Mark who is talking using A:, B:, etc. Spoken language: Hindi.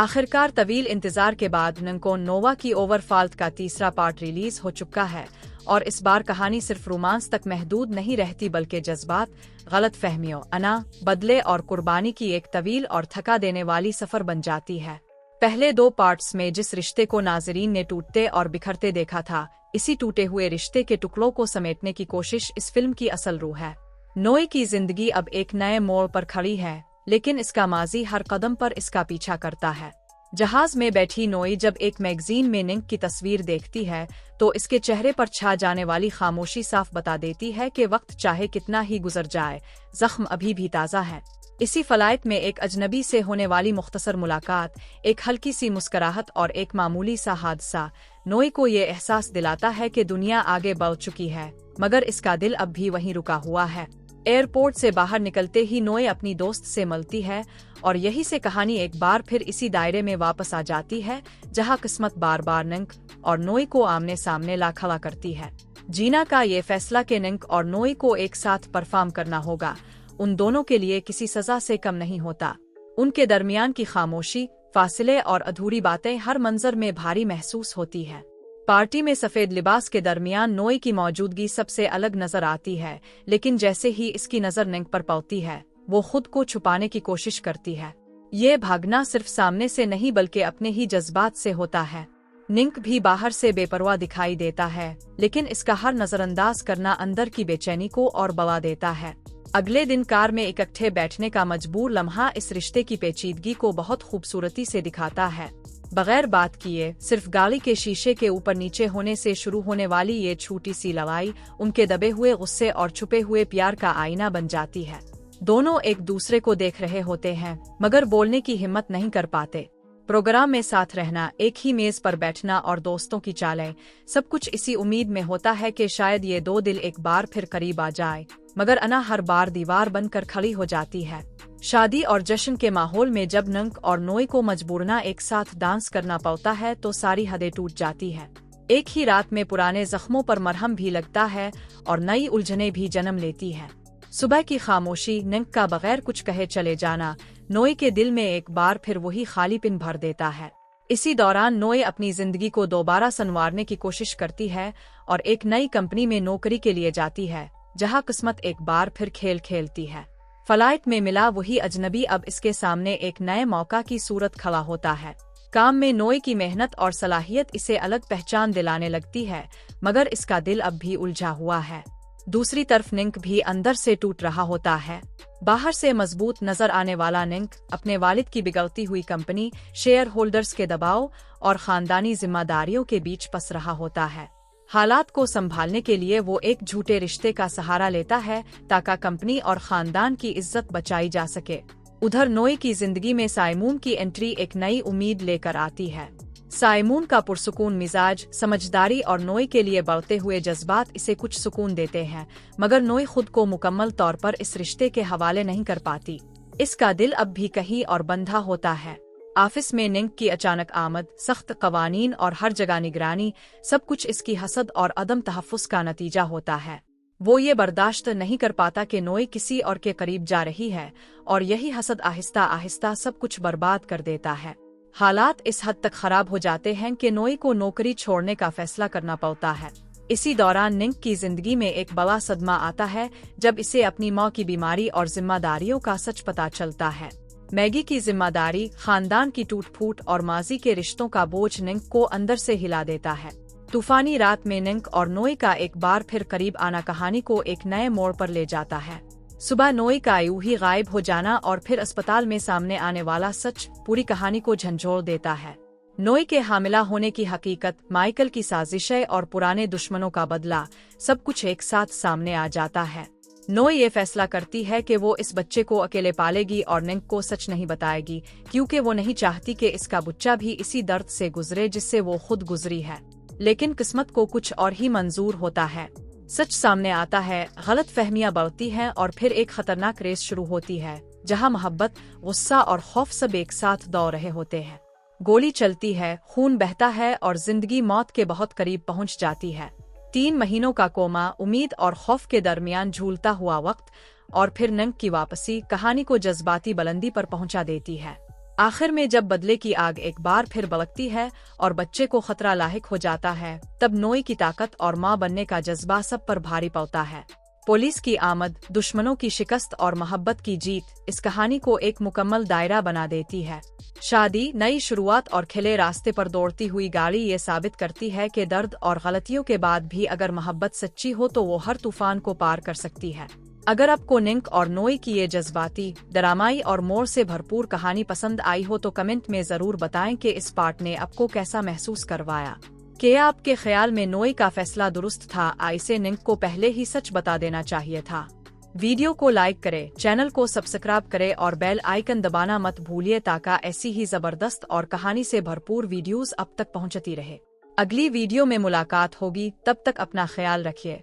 A: आखिरकार तवील इंतजार के बाद नंको नोवा की ओवरफॉल्ट का तीसरा पार्ट रिलीज हो चुका है और इस बार कहानी सिर्फ रोमांस तक महदूद नहीं रहती बल्कि जज्बात, गलत फहमियों, अना, बदले और कुर्बानी की एक तवील और थका देने वाली सफर बन जाती है। पहले 2 पार्ट्स में जिस रिश्ते को नाजरीन ने टूटते और बिखरते देखा था, इसी टूटे हुए रिश्ते के टुकड़ों को समेटने की कोशिश इस फिल्म की असल रूह है। नोए की जिंदगी अब एक नए मोड़ पर खड़ी है, लेकिन इसका माजी हर कदम पर इसका पीछा करता है। जहाज में बैठी नोई जब एक मैगजीन में निंक की तस्वीर देखती है तो इसके चेहरे पर छा जाने वाली खामोशी साफ बता देती है कि वक्त चाहे कितना ही गुजर जाए, जख्म अभी भी ताज़ा है। इसी फ्लाइट में एक अजनबी से होने वाली मुख्तसर मुलाकात, एक हल्की सी मुस्कुराहट और एक मामूली सा हादसा नोई को ये एहसास दिलाता है कि दुनिया आगे बढ़ चुकी है, मगर इसका दिल अब भी वहीं रुका हुआ है। एयरपोर्ट से बाहर निकलते ही नोए अपनी दोस्त से मिलती है और यही से कहानी एक बार फिर इसी दायरे में वापस आ जाती है जहां किस्मत बार बार निंक और नोई को आमने सामने ला खड़ा करती है। जीना का ये फैसला कि निंक और नोई को एक साथ परफॉर्म करना होगा, उन दोनों के लिए किसी सजा से कम नहीं होता। उनके दरमियान की खामोशी, फासले और अधूरी बातें हर मंजर में भारी महसूस होती है। पार्टी में सफेद लिबास के दरमियान नोई की मौजूदगी सबसे अलग नजर आती है, लेकिन जैसे ही इसकी नजर निंक पर पड़ती है, वो खुद को छुपाने की कोशिश करती है। ये भागना सिर्फ सामने से नहीं बल्कि अपने ही जज्बात से होता है। निंक भी बाहर से बेपरवाह दिखाई देता है, लेकिन इसका हर नजरअंदाज करना अंदर की बेचैनी को और बढ़ा देता है। अगले दिन कार में इकट्ठे बैठने का मजबूर लम्हा इस रिश्ते की पेचीदगी को बहुत खूबसूरती से दिखाता है। बगैर बात किए सिर्फ गाड़ी के शीशे के ऊपर नीचे होने से शुरू होने वाली ये छोटी सी लड़ाई उनके दबे हुए गुस्से और छुपे हुए प्यार का आईना बन जाती है। दोनों एक दूसरे को देख रहे होते हैं मगर बोलने की हिम्मत नहीं कर पाते। प्रोग्राम में साथ रहना, एक ही मेज पर बैठना और दोस्तों की चालें, सब कुछ इसी उम्मीद में होता है कि शायद ये 2 दिल एक बार फिर करीब आ जाए, मगर अना हर बार दीवार बनकर खड़ी हो जाती है। शादी और जश्न के माहौल में जब निंक और नोई को मजबूरना एक साथ डांस करना पड़ता है तो सारी हदें टूट जाती है। एक ही रात में पुराने जख्मों पर मरहम भी लगता है और नई उलझनें भी जन्म लेती है। सुबह की खामोशी, निंक का बगैर कुछ कहे चले जाना, नोई के दिल में एक बार फिर वही खालीपन भर देता है। इसी दौरान नोई अपनी जिंदगी को दोबारा संवारने की कोशिश करती है और एक नई कंपनी में नौकरी के लिए जाती है, जहां किस्मत एक बार फिर खेल खेलती है। फ्लाइट में मिला वही अजनबी अब इसके सामने एक नए मौका की सूरत खड़ा होता है। काम में नोई की मेहनत और सलाहियत इसे अलग पहचान दिलाने लगती है, मगर इसका दिल अब भी उलझा हुआ है। दूसरी तरफ निंक भी अंदर से टूट रहा होता है। बाहर से मजबूत नजर आने वाला निंक अपने वालिद की बिगड़ती हुई कंपनी, शेयर होल्डर्स के दबाव और खानदानी जिम्मेदारियों के बीच फंस रहा होता है। हालात को संभालने के लिए वो एक झूठे रिश्ते का सहारा लेता है ताकि कंपनी और खानदान की इज्जत बचाई जा सके। उधर नोई की जिंदगी में साइमून की एंट्री एक नई उम्मीद लेकर आती है। साइमून का पुरसुकून मिजाज, समझदारी और नोई के लिए बढ़ते हुए जज्बात इसे कुछ सुकून देते हैं, मगर नोई खुद को मुकम्मल तौर पर इस रिश्ते के हवाले नहीं कर पाती। इसका दिल अब भी कहीं और बंधा होता है। ऑफिस में निंक की अचानक आमद, सख्त कवानीन और हर जगह निगरानी, सब कुछ इसकी हसद और अदम तहफ़्फ़ुज़ का नतीजा होता है। वो ये बर्दाश्त नहीं कर पाता कि नोई किसी और के करीब जा रही है और यही हसद आहिस्ता आहिस्ता सब कुछ बर्बाद कर देता है। हालात इस हद तक खराब हो जाते हैं कि नोई को नौकरी छोड़ने का फैसला करना पड़ता है। इसी दौरान निंक की जिंदगी में एक बड़ा सदमा आता है जब इसे अपनी माँ की बीमारी और जिम्मेदारियों का सच पता चलता है। मैगी की जिम्मेदारी, खानदान की टूट फूट और माजी के रिश्तों का बोझ निंक को अंदर से हिला देता है। तूफानी रात में निंक और नोई का एक बार फिर करीब आना कहानी को एक नए मोड़ पर ले जाता है। सुबह नोई का यूं ही गायब हो जाना और फिर अस्पताल में सामने आने वाला सच पूरी कहानी को झंझोड़ देता है। नोई के हामिला होने की हकीकत, माइकल की साजिशें और पुराने दुश्मनों का बदला, सब कुछ एक साथ सामने आ जाता है। नोई ये फैसला करती है कि वो इस बच्चे को अकेले पालेगी और निंक को सच नहीं बताएगी, क्योंकि वो नहीं चाहती कि इसका बच्चा भी इसी दर्द से गुजरे जिससे वो खुद गुजरी है। लेकिन किस्मत को कुछ और ही मंजूर होता है। सच सामने आता है, गलत फहमियां बढ़ती हैं और फिर एक खतरनाक रेस शुरू होती है जहां मोहब्बत, गुस्सा और खौफ सब एक साथ दौड़ रहे होते हैं। गोली चलती है, खून बहता है और जिंदगी मौत के बहुत करीब पहुंच जाती है। 3 महीनों का कोमा, उम्मीद और खौफ के दरमियान झूलता हुआ वक्त और फिर निंक की वापसी कहानी को जज्बाती बुलंदी पर पहुंचा देती है। आखिर में जब बदले की आग एक बार फिर भड़कती है और बच्चे को खतरा लाहिक हो जाता है, तब नोई की ताकत और माँ बनने का जज्बा सब पर भारी पड़ता है। पुलिस की आमद, दुश्मनों की शिकस्त और मोहब्बत की जीत इस कहानी को एक मुकम्मल दायरा बना देती है। शादी, नई शुरुआत और खिले रास्ते पर दौड़ती हुई गाड़ी ये साबित करती है कि दर्द और गलतियों के बाद भी अगर मोहब्बत सच्ची हो तो वो हर तूफान को पार कर सकती है। अगर आपको निंक और नोई की ये जज्बाती, ड्रामाई और मोड़ से भरपूर कहानी पसंद आई हो तो कमेंट में जरूर बताएं कि इस पार्ट ने आपको कैसा महसूस करवाया। क्या आपके ख्याल में नोई का फैसला दुरुस्त था या इसे निंक को पहले ही सच बता देना चाहिए था? वीडियो को लाइक करें, चैनल को सब्सक्राइब करें और बेल आइकन दबाना मत भूलिए ताकि ऐसी ही जबरदस्त और कहानी से भरपूर वीडियोस अब तक पहुंचती रहे। अगली वीडियो में मुलाकात होगी, तब तक अपना ख्याल रखिए।